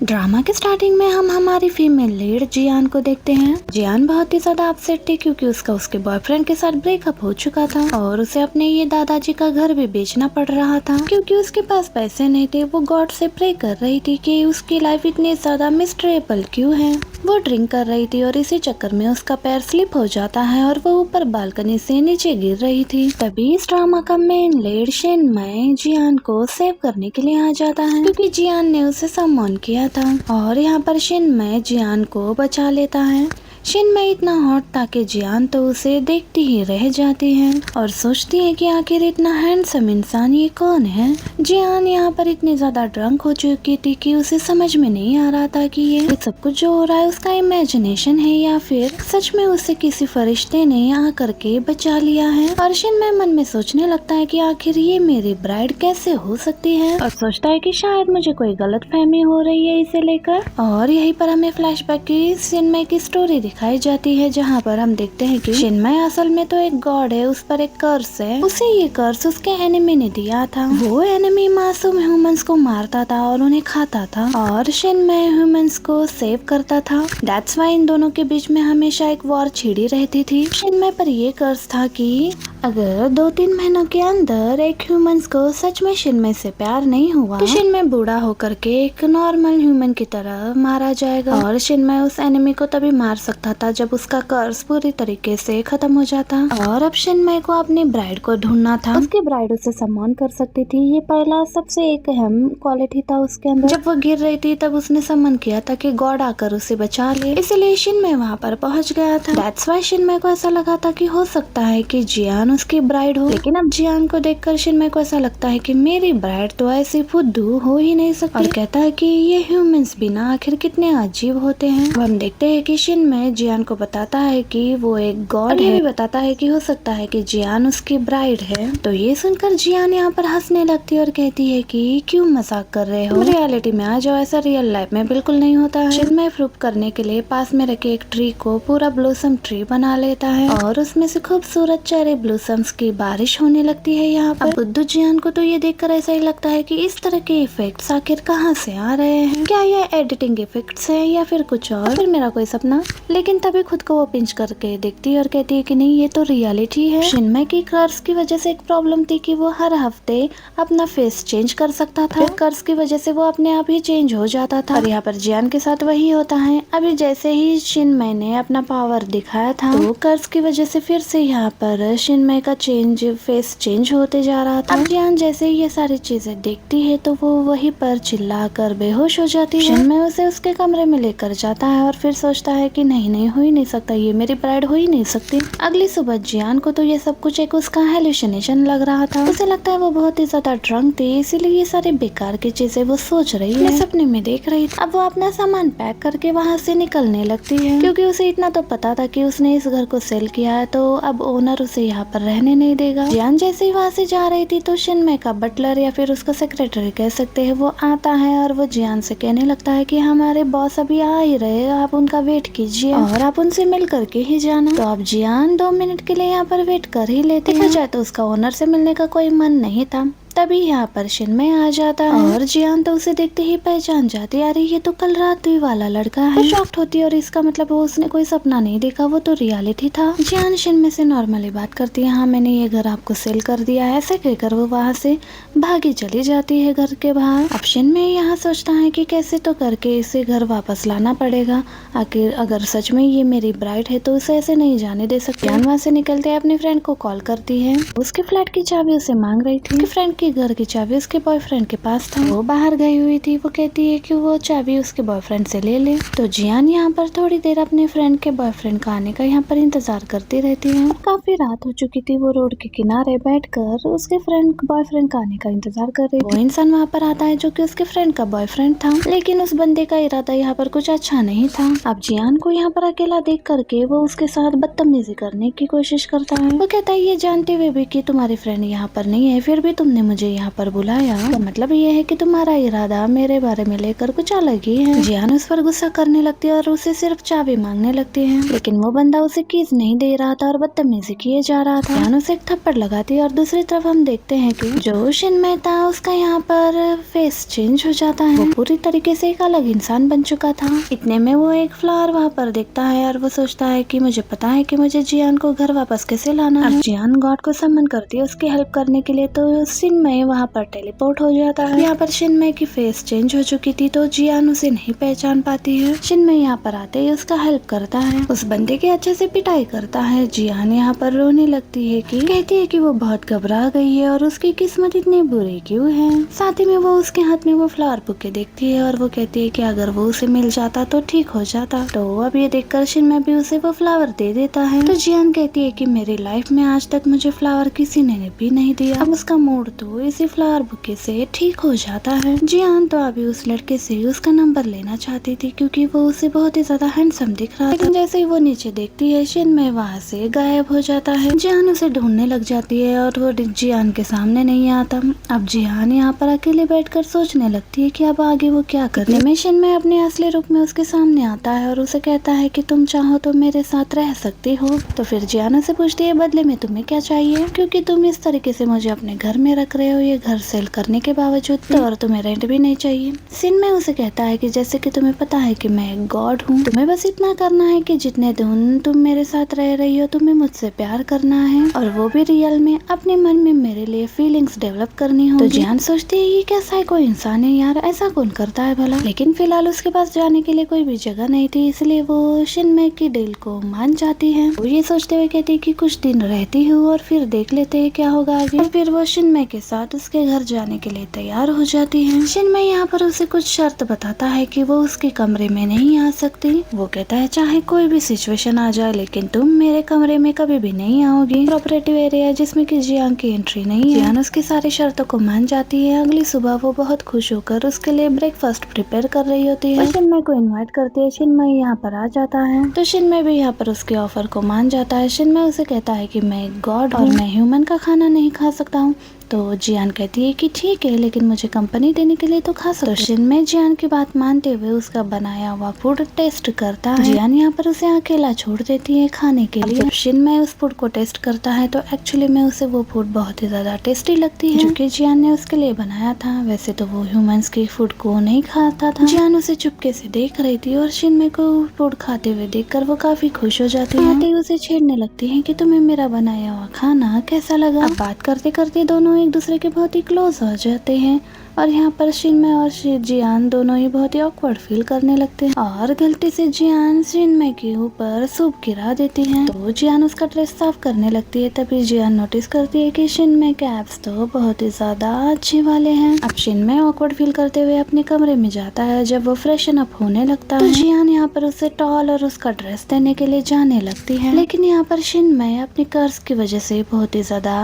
Drama के starting में हम हमारी फीमेल लीड जियान को देखते हैं। जियान बहुत ही ज्यादा अपसेट थी क्योंकि उसका उसके बॉयफ्रेंड के साथ ब्रेकअप हो चुका था और उसे अपने ये दादाजी का घर भी बेचना पड़ रहा था क्योंकि उसके पास पैसे नहीं थे। वो गॉड से प्रे कर रही थी कि उसकी लाइफ इतनी ज्यादा मिस्ट्रेबल क्यों है। वो ड्रिंक कर रही थी और इसी चक्कर में उसका पैर स्लिप हो जाता है और वो ऊपर बालकनी से नीचे गिर रही थी। तभी इस ड्रामा का मेन लीड शिनमय जियान को सेव करने के लिए आ जाता है क्योंकि जियान ने उसे सम्मान किया था और यहाँ पर शिनमय जियान को बचा लेता है। शिनमय इतना हॉट था कि जियान तो उसे देखती ही रह जाती है और सोचती है कि आखिर इतना हैंडसम इंसान ये कौन है। जियान यहाँ पर इतनी ज्यादा ड्रंक हो चुकी थी कि उसे समझ में नहीं आ रहा था कि ये सब कुछ जो हो रहा है उसका इमेजिनेशन है या फिर सच में उसे किसी फरिश्ते ने आ करके बचा लिया है। और शिनमय मन में सोचने लगता है कि आखिर ये मेरी ब्राइड कैसे हो सकती है और सोचता है कि शायद मुझे कोई गलतफहमी हो रही है इसे लेकर। और यहीं पर हमें फ्लैशबैक की शिनमय की स्टोरी दिखाई जाती है जहाँ पर हम देखते हैं कि शिनमय असल में तो एक गॉड है, उस पर एक कर्स है। उसे ये कर्स उसके एनिमी ने दिया था। वो एनिमी मासूम ह्यूमंस को मारता था और उन्हें खाता था और शिनमय ह्यूमंस को सेव करता था। दैट्स वाई इन दोनों के बीच में हमेशा एक वॉर छिड़ी रहती थी। शिनमय पर ये कर्स था कि अगर 2-3 महीनों के अंदर एक ह्यूमंस को सच में शिनमय से प्यार नहीं हुआ तो शिनमय बूढ़ा होकर के एक नॉर्मल ह्यूमन की तरह मारा जाएगा और शिनमय उस एनिमी को तभी मार सकता था जब उसका कर्स पूरी तरीके से खत्म हो जाता। और अब शिनमय को अपनी ब्राइड को ढूंढना था। उसकी ब्राइड उसे सम्मान कर सकती थी, ये पहला सबसे एक अहम क्वालिटी था उसके अंदर। जब वो गिर रही थी तब उसने सम्मान किया था कि गॉड आकर उसे बचा ले, इसलिए शिनमय वहाँ पर पहुँच गया था। दैट्स वाई शिनमय को ऐसा लगा था कि हो सकता है कि जियान उसकी ब्राइड हो, लेकिन अब जियान को देखकर शिनमय को ऐसा लगता है कि मेरी ब्राइड तो ऐसी फुद्दू हो ही नहीं सकती और कहता है कि ये ह्यूमंस भी ना आखिर कितने अजीब होते हैं। हम देखते हैं कि शिनमय जियान को बताता है कि वो एक गॉड है, भी बताता है कि हो सकता है कि जियान उसकी ब्राइड है। तो ये सुनकर जियान यहाँ पर हंसने लगती है और कहती है कि क्यों मजाक कर रहे हो, रियलिटी में आ जाओ, ऐसा रियल लाइफ में बिल्कुल नहीं होता है। शिनमय प्रूफ करने के लिए पास में रखे एक ट्री को पूरा ब्लॉसम ट्री बना लेता है और उसमें से खूबसूरत चेरी ब्लॉसम्स की बारिश होने लगती है। यहाँ पर बुद्धू जियान को तो ये देखकर ऐसा ही लगता है कि इस तरह के इफेक्ट्स आखिर कहाँ से आ रहे हैं, क्या ये एडिटिंग इफेक्ट्स है या फिर कुछ और, फिर मेरा कोई सपना। लेकिन तभी खुद को वो पिंच करके देखती है और कहती है कि नहीं ये तो रियलिटी है। शिनमय की कर्स की वजह से एक प्रॉब्लम थी कि वो हर हफ्ते अपना फेस चेंज कर सकता था, कर्स की वजह से वो अपने आप ही चेंज हो जाता था और यहाँ पर जियान के साथ वही होता है। अभी जैसे ही शिनमय ने अपना पावर दिखाया था तो कर्स की वजह से फिर से यहाँ पर शिनमय का फेस चेंज होते जा रहा था। अब जियान जैसे ही ये सारी चीजें देखती है तो वो वहीं पर चिल्लाकर बेहोश हो जाती है। शिनमय उसे उसके कमरे में लेकर जाता है और फिर सोचता है कि नहीं नहीं हो ही नहीं सकता, ये मेरी ब्राइड हो ही नहीं सकती। अगली सुबह जियान को तो ये सब कुछ एक उसका हेलुसिनेशन लग रहा था। उसे लगता है वो बहुत ही ज्यादा ड्रंक थी, इसीलिए ये सारे बेकार की चीजें वो सोच रही है, सपने में देख रही थी। अब वो अपना सामान पैक करके वहाँ से निकलने लगती है क्योंकि उसे इतना तो पता था कि उसने इस घर को सेल किया है तो अब ओनर उसे यहाँ पर रहने नहीं देगा। जियान जैसे ही वहाँ से जा रही थी तो शिनमय का बटलर या फिर उसका सेक्रेटरी कह सकते हैं वो आता है और वो जियान से कहने लगता है कि हमारे बॉस अभी आ ही रहे, आप उनका वेट कीजिए और आप उनसे मिल करके ही जाना। तो अब जियान 2 मिनट के लिए यहाँ पर वेट कर ही लेती है। जाए तो उसका ओनर से मिलने का कोई मन नहीं था। तभी यहाँ पर शिनमय आ जाता है और जियान तो उसे देखते ही पहचान जाती है, अरे ये तो कल रात ही वाला लड़का है। शॉक्ड होती है और इसका मतलब वो उसने कोई सपना नहीं देखा, वो तो रियलिटी था। जियान शिनमय से नॉर्मली बात करती है, हाँ मैंने ये घर आपको सेल कर दिया है, ऐसे कहकर वो वहाँ से भागी चली जाती है घर के बाहर। अब शिनमय यहाँ सोचता है कि कैसे तो करके इसे घर वापस लाना पड़ेगा, आखिर अगर सच में ये मेरी ब्राइड है तो उसे ऐसे नहीं जाने दे सकती। जियान वहाँ से निकलते अपने फ्रेंड को कॉल करती है, उसके फ्लैट की चाबी उसे मांग रही थी। फ्रेंड के घर की चाबी उसके बॉयफ्रेंड के पास था, वो बाहर गई हुई थी। वो कहती है कि वो चाबी उसके बॉयफ्रेंड से ले ले। तो जियान यहाँ पर थोड़ी देर अपने फ्रेंड के बॉयफ्रेंड का आने का यहाँ पर इंतजार करती रहती है। काफी रात हो चुकी थी, वो रोड के किनारे बैठकर उसके बॉयफ्रेंड का आने का इंतजार कर रही थी। वो इंसान वहाँ पर आता है जो कि उसके फ्रेंड का बॉयफ्रेंड था, लेकिन उस बंदे का इरादा यहाँ पर कुछ अच्छा नहीं था। अब जियान को यहाँ पर अकेला देख करके वो उसके साथ बदतमीजी करने की कोशिश करता है। वो कहता है ये जानते हुए भी कि तुम्हारी फ्रेंड यहाँ पर नहीं है, फिर भी तुमने मुझे यहाँ पर बुलाया, तो मतलब ये है कि तुम्हारा इरादा मेरे बारे में लेकर कुछ अलग ही है। जियान उस पर गुस्सा करने लगती है और उसे सिर्फ चाबी मांगने लगती है, लेकिन वो बंदा उसे कीज नहीं दे रहा था और बदतमीजी किए जा रहा था। जियान उसे एक थप्पड़ लगाती है और दूसरी तरफ हम देखते हैं कि जो शिनमय था उसका यहाँ पर फेस चेंज हो जाता है। वो पूरी तरीके से एक अलग इंसान बन चुका था। इतने में वो एक फ्लावर वहाँ पर देखता है और वो सोचता है कि मुझे पता है कि मुझे जियान को घर वापस कैसे लाना है। जियान गॉड को सम्मन करती है उसकी हेल्प करने के लिए, तो शिनमय वहाँ पर टेलीपोर्ट हो जाता है। यहाँ पर शिनमय की फेस चेंज हो चुकी थी तो जियान उसे नहीं पहचान पाती है। शिनमय यहाँ पर आते ही उसका हेल्प करता है, उस बंदे की अच्छे से पिटाई करता है। जियान यहाँ पर रोने लगती है कि कहती है कि वो बहुत घबरा गई है और उसकी किस्मत इतनी बुरी क्यों है। साथ ही में वो उसके हाथ में वो फ्लावर बुके देखती है और वो कहती है कि अगर वो उसे मिल जाता तो ठीक हो जाता। तो अब ये देखकर शिनमय भी उसे वो फ्लावर दे देता है। तो जियान कहती है कि मेरी लाइफ में आज तक मुझे फ्लावर किसी ने भी नहीं दिया। अब उसका मूड तो इसी फ्लावर बुके से ठीक हो जाता है। जियान तो अभी उस लड़के से उसका नंबर लेना चाहती थी क्योंकि वो उसे बहुत ही ज्यादा हैंडसम दिख रहा था, लेकिन जैसे ही वो नीचे देखती है शिनमय वहाँ से गायब हो जाता है। जियान उसे ढूंढने लग जाती है और वो जियान के सामने नहीं आता। अब जियान यहाँ पर अकेले बैठकर सोचने लगती है कि अब आगे वो क्या करे। में शिनमय अपने असली रूप में उसके सामने आता है और उसे कहता है कि तुम चाहो तो मेरे साथ रह सकती हो। तो फिर जियान से पूछती है बदले में तुम्हें क्या चाहिए, क्योंकि तुम इस तरीके से मुझे अपने घर में रख रहे हो, ये घर सेल करने के बावजूद, तो और तुम्हें रेंट भी नहीं चाहिए। शिनमय उसे कहता है कि जैसे कि तुम्हें पता है कि मैं एक गॉड हूँ, तुम्हें बस इतना करना है कि जितने दिन तुम मेरे साथ रह रही हो तुम्हें मुझसे प्यार करना है और वो भी रियल में अपने मन में मेरे लिए फीलिंग्स डेवलप करनी होगी। तो जियान सोचती है ये क्या साइको इंसान है यार, ऐसा कौन करता है भला। लेकिन फिलहाल उसके पास जाने के लिए कोई भी जगह नहीं थी, इसलिए वो शिनमय की डील को मान जाती है। वो ये सोचते हुए कहती है कि कुछ दिन रहती हूँ और फिर देख लेते हैं क्या होगा आगे। और फिर वो शिनमय के साथ उसके घर जाने के लिए तैयार हो जाती है। शिनमय यहाँ पर उसे कुछ शर्त बताता है कि वो उसके कमरे में नहीं आ सकती। वो कहता है चाहे कोई भी सिचुएशन आ जाए लेकिन तुम मेरे कमरे में कभी भी नहीं आओगी। प्रॉपरेटिव एरिया जिसमें कि जियान की एंट्री नहीं है। जियान उसकी सारी शर्तों को मान जाती है। अगली सुबह वो बहुत खुश होकर उसके लिए ब्रेकफास्ट प्रिपेयर कर रही होती है। शिनमय को इनवाइट करती है। शिनमय यहाँ पर आ जाता है तो शिनमय भी यहाँ पर उसके ऑफर को मान जाता है। शिनमय उसे कहता है कि मैं एक गॉड और मैं ह्यूमन का खाना नहीं खा सकता हूँ। तो जियान कहती है कि ठीक है लेकिन मुझे कंपनी देने के लिए तो खा सकते। तो शिनमय जियान की बात मानते हुए उसका बनाया हुआ फूड टेस्ट करता है। जियान यहाँ पर उसे अकेला छोड़ देती है खाने के लिए। जब शिनमय उस फूड को टेस्ट करता है तो एक्चुअली में उसे वो फूड बहुत ही ज्यादा टेस्टी लगती है, जो कि जियान ने उसके लिए बनाया था। वैसे तो वो ह्यूमंस की फूड को नहीं खाता था। जियान उसे चुपके से देख रही थी और शिनमय को फूड खाते हुए देखकर वो काफी खुश हो जाती है। आते ही उसे छेड़ने लगती है कि तुम्हें मेरा बनाया हुआ खाना कैसा लगा। अब बात करते करते दोनों एक दूसरे के बहुत ही क्लोज हो जाते हैं और यहाँ पर शिनमय और जियान दोनों ही बहुत ही ऑकवर्ड फील करने लगते हैं और गलती से जियान शिनमय के ऊपर सूप गिरा देती है। तो जियान उसका ड्रेस साफ करने लगती है। तभी जियान नोटिस करती है कि शिनमय के एब्स तो बहुत ही ज्यादा अच्छे वाले हैं। अब शिनमय ऑकवर्ड फील करते हुए अपने कमरे में जाता है। जब वो फ्रेशन अप होने लगता है तो जियान यहाँ पर उसे टॉल और उसका ड्रेस देने के लिए जाने लगती है, लेकिन यहाँ पर शिनमय अपनी कर्ज की वजह से बहुत ही ज्यादा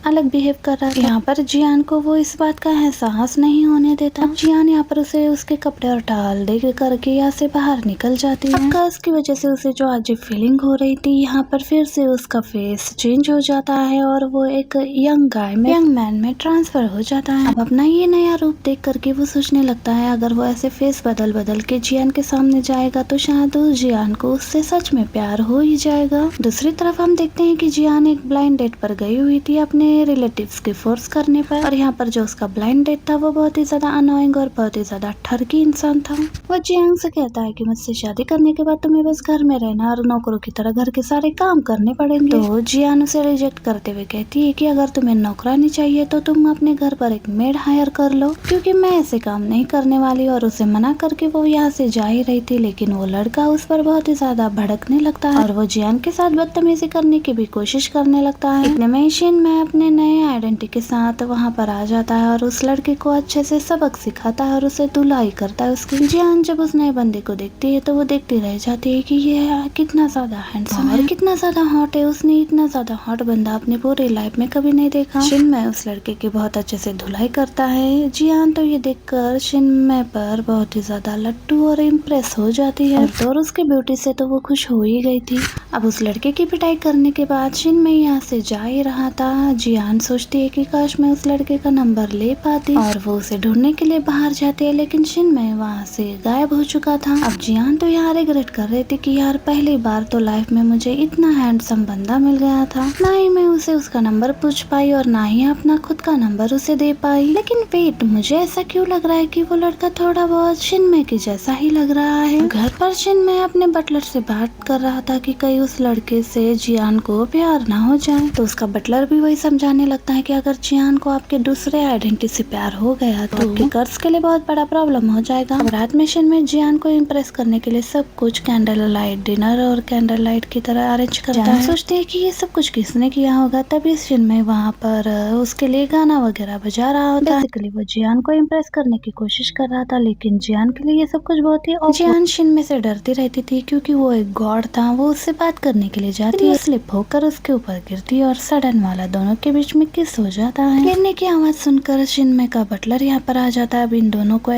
अलग बिहेव कर रहा है। यहाँ पर जियान को वो इस बात का एहसास नहीं होने देता। अब जियान यहाँ पर उसे उसके कपड़े और टाल दे करके यहाँ से बाहर निकल जाती है। अब कर्ज की वजह से उसे जो अजीब फीलिंग हो रही थी, यहाँ पर फिर से उसका फेस चेंज हो जाता है और वो एक यंग मैन में ट्रांसफर हो जाता है। अब अपना ये नया रूप देख करके वो सोचने लगता है अगर वो ऐसे फेस बदल के जियान के सामने जाएगा तो शायद उस जियान को उससे सच में प्यार हो ही जाएगा। दूसरी तरफ हम देखते हैं कि जियान एक ब्लाइंड डेट पर गई हुई थी अपने रिलेटिव्स के फोर्स करने पर, और यहाँ पर जो उसका ब्लाइंड डेट था वो बहुत ही ज्यादा अनोइंग और बहुत ही ज्यादा ठरकी इंसान था। वो जियांग से कहता है कि मुझसे शादी करने के बाद तुम्हें बस घर में रहना और नौकरों की तरह घर के सारे काम करने पड़ेंगे। तो जियान उसे रिजेक्ट करते हुए कहती है कि अगर तुम्हें नौकरानी चाहिए तो तुम अपने घर पर एक मेड हायर कर लो, क्योंकि मैं ऐसे काम नहीं करने वाली। और उसे मना करके वो यहाँ से जा ही रही थी, लेकिन वो लड़का उस पर बहुत ही ज्यादा भड़कने लगता है और वो जियान के साथ बदतमीजी करने की भी कोशिश करने लगता है। इतने में शिनमय अपने नए आइडेंटिटी के साथ वहाँ पर आ जाता है और उस लड़के को अच्छे से सबक सिखाता है और उसे धुलाई करता है उसकी। जियान जब उस नए बंदे को देखती है तो वो देखती रह जाती है कि ये कितना ज्यादा हैंडसम और कितना ज्यादा हॉट है। उसने इतना ज्यादा हॉट बंदा अपनी पूरी लाइफ में कभी नहीं देखा। शिनमय उस लड़के की बहुत अच्छे से धुलाई करता है। जियान तो ये देखकर शिनमय पर बहुत ही ज्यादा लट्टू और इम्प्रेस हो जाती है और उसके ब्यूटी से तो वो खुश हो ही गई थी। अब उस लड़के की पिटाई करने के बाद शिनमय यहाँ से जा ही रहा था। जियान सोचती है कि काश मैं उस लड़के का नंबर ले पाती, और वो उसे ढूंढने के लिए बाहर जाती है, लेकिन शिनमय वहाँ से गायब हो चुका था। अब जियान तो यहाँ रिग्रेट कर रही थी कि यार पहली बार तो लाइफ में मुझे इतना हैंडसम बंदा मिल गया था, ना ही मैं उसे उसका नंबर पूछ पाई और ना ही अपना खुद का नंबर उसे दे पाई। लेकिन वेट, मुझे ऐसा क्यों लग रहा है कि वो लड़का थोड़ा बहुत शिनमय के जैसा ही लग रहा है। घर पर शिनमय अपने बटलर से बात कर रहा था कि कहीं उस लड़के से जियान को प्यार ना हो जाए, तो उसका बटलर भी वही समझाने लगता है कि अगर जियान को आपके दूसरे आइडेंटिटी से प्यार हो गया तो आपके कर्ज के लिए बहुत बड़ा प्रॉब्लम हो जाएगा। अब रात में शिनमय जियान को इम्प्रेस करने के लिए सब कुछ कैंडल लाइट डिनर और कैंडल लाइट की तरह अरेंज करता है। सोचती है कि ये सब कुछ किसने किया होगा, तभी शिनमय वहाँ पर उसके लिए गाना वगैरह बजा रहा होता है। बेसिकली वो जियान को इम्प्रेस करने की कोशिश कर रहा था, लेकिन जियान के लिए ये सब कुछ बहुत ही जियान शिनमय से डरती रहती थी क्योंकि वो एक गॉड था। वो उससे बात करने के लिए जाती है, स्लिप होकर उसके ऊपर गिरती है और सडन वाला दोनों के बीच में किस हो जाता है। गिरने की आवाज सुनकर शिनमय का बटलर यहाँ पर आ जाता है। अब इन दोनों को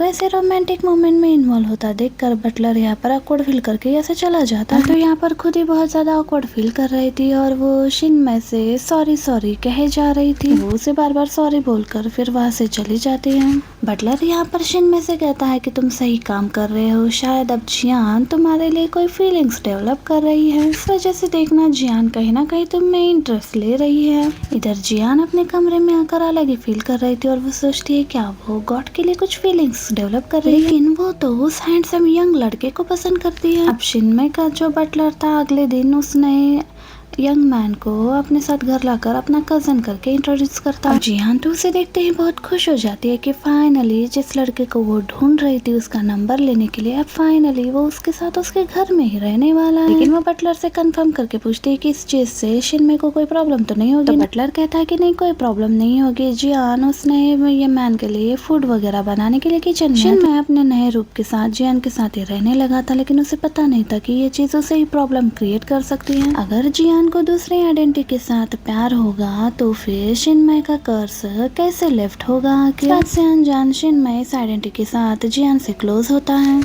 ऐसे रोमांटिक मोमेंट में इन्वॉल्व होता देखकर बटलर यहाँ पर ऑकवर्ड फील करके यहाँ से चला जाता है। तो यहाँ पर खुद ही बहुत ज्यादा ऑकवर्ड फील कर रही थी और वो शिनमय से सॉरी कहे जा रही थी। वो उसे बार बार सॉरी बोलकर फिर वहाँ से चली जाती है। बटलर यहाँ पर शिनमय से कहता है कि तुम सही काम कर रहे हो, शायद अब जियान तुम्हारे लिए कोई फीलिंग्स डेवलप कर रही है, इस वजह से देखना जियान कहीं ना कहीं तुम में इंटरेस्ट ले रही है। इधर जियान अपने कमरे में आकर अलग ही फील कर रही थी और वो सोचती है क्या वो गॉड के लिए कुछ फीलिंग्स डेवलप कर रही है, लेकिन वो तो उस हैंडसम यंग लड़के को पसंद करती है। अब शिनमय का जो बटलर था अगले दिन उसने यंग मैन को अपने साथ घर लाकर अपना कजन करके इंट्रोड्यूस करता है। जियान तो उसे देखते ही बहुत खुश हो जाती है कि फाइनली जिस लड़के को वो ढूंढ रही थी उसका नंबर लेने के लिए, अब फाइनली वो उसके साथ उसके घर में ही रहने वाला है। लेकिन वो बटलर से कंफर्म करके पूछती है कि इस चीज से शिनमय को कोई प्रॉब्लम तो नहीं होगी। तो बटलर कहता है कि नहीं, कोई प्रॉब्लम नहीं होगी। जियान उसने ये मैन के लिए फूड वगैरह बनाने के लिए किचन में शिनमय अपने नए रूप के साथ जियान के साथ ही रहने लगा था, लेकिन उसे पता नहीं था कि ये चीज उसे ही प्रॉब्लम क्रिएट कर सकती है। अगर जियान को दूसरी आइडेंटिटी के साथ प्यार होगा तो फिर शिनमय का कर्ज कैसे लिफ्ट होगा। कि से अनजान शिनमय इस आइडेंटिटी के साथ जियान से क्लोज होता है।